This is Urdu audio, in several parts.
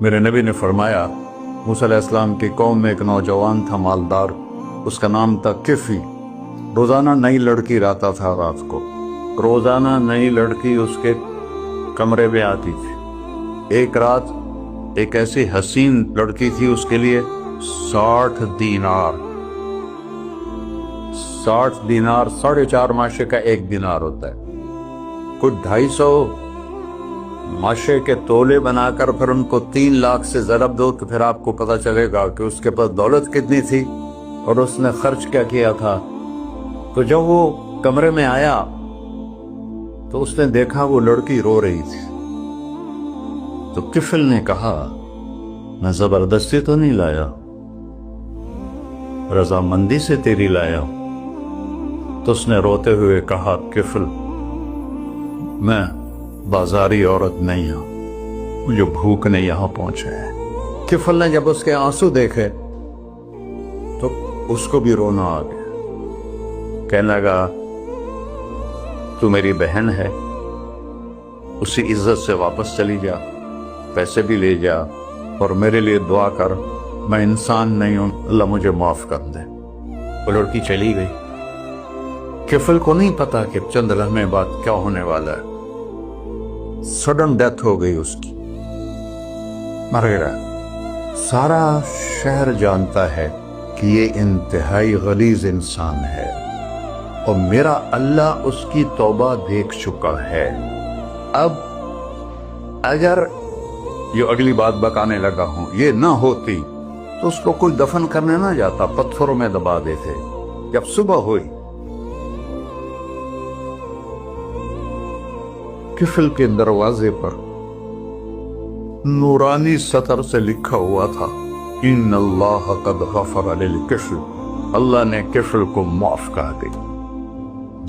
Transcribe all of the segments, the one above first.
میرے نبی نے فرمایا موسیٰ علیہ السلام کی قوم میں ایک نوجوان تھا مالدار، اس کا نام تھا کفی۔ روزانہ نئی لڑکی لاتا تھا، رات کو روزانہ نئی لڑکی اس کے کمرے میں آتی تھی۔ ایک رات ایک ایسی حسین لڑکی تھی، اس کے لیے 60 دینار 4.5 ماشے کا 1 دینار ہوتا ہے، کچھ 250 ماشے کے تولے بنا کر پھر ان کو 3 لاکھ سے ضرب دو تو پھر آپ کو پتہ چلے گا کہ اس کے پاس دولت کتنی تھی اور اس نے خرچ کیا کیا تھا۔ تو جب وہ کمرے میں آیا تو اس نے دیکھا وہ لڑکی رو رہی تھی۔ تو کفل نے کہا میں زبردستی تو نہیں لایا، رضامندی سے تیری لایا ہوں۔ تو اس نے روتے ہوئے کہا کفل میں بازاری عورت نہیں ہوں، مجھے بھوک نے یہاں پہنچے ہے۔ کفل نے جب اس کے آنسو دیکھے تو اس کو بھی رونا آ گیا، کہنے لگا تو میری بہن ہے، اسی عزت سے واپس چلی جا، پیسے بھی لے جا اور میرے لیے دعا کر، میں انسان نہیں ہوں، اللہ مجھے معاف کر دے۔ وہ لڑکی چلی گئی۔ کفل کو نہیں پتا کہ چند لمحے بعد کیا ہونے والا ہے۔ سڈن ڈیتھ ہو گئی اس کی، مر گیا۔ سارا شہر جانتا ہے کہ یہ انتہائی غلیظ انسان ہے اور میرا اللہ اس کی توبہ دیکھ چکا ہے۔ اب اگر یہ اگلی بات بکانے لگا ہوں یہ نہ ہوتی تو اس کو کوئی دفن کرنے نہ جاتا، پتھروں میں دبا دیتے۔ جب صبح ہوئی کفل کے دروازے پر نورانی سطر سے لکھا ہوا تھا ان اللہ قد غفر للکفل، اللہ نے کفل کو معاف کر دی،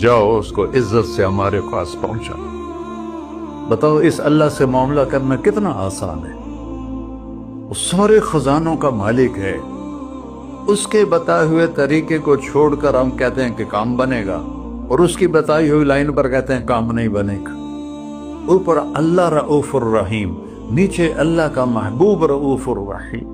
جاؤ اس کو عزت سے ہمارے پاس پہنچا۔ بتاؤ اس اللہ سے معاملہ کرنا کتنا آسان ہے۔ وہ سارے خزانوں کا مالک ہے، اس کے بتائے ہوئے طریقے کو چھوڑ کر ہم کہتے ہیں کہ کام بنے گا اور اس کی بتائی ہوئی لائن پر کہتے ہیں کام نہیں بنے گا۔ اوپر اللہ رؤوف الرحیم، نیچے اللہ کا محبوب رؤوف الرحیم۔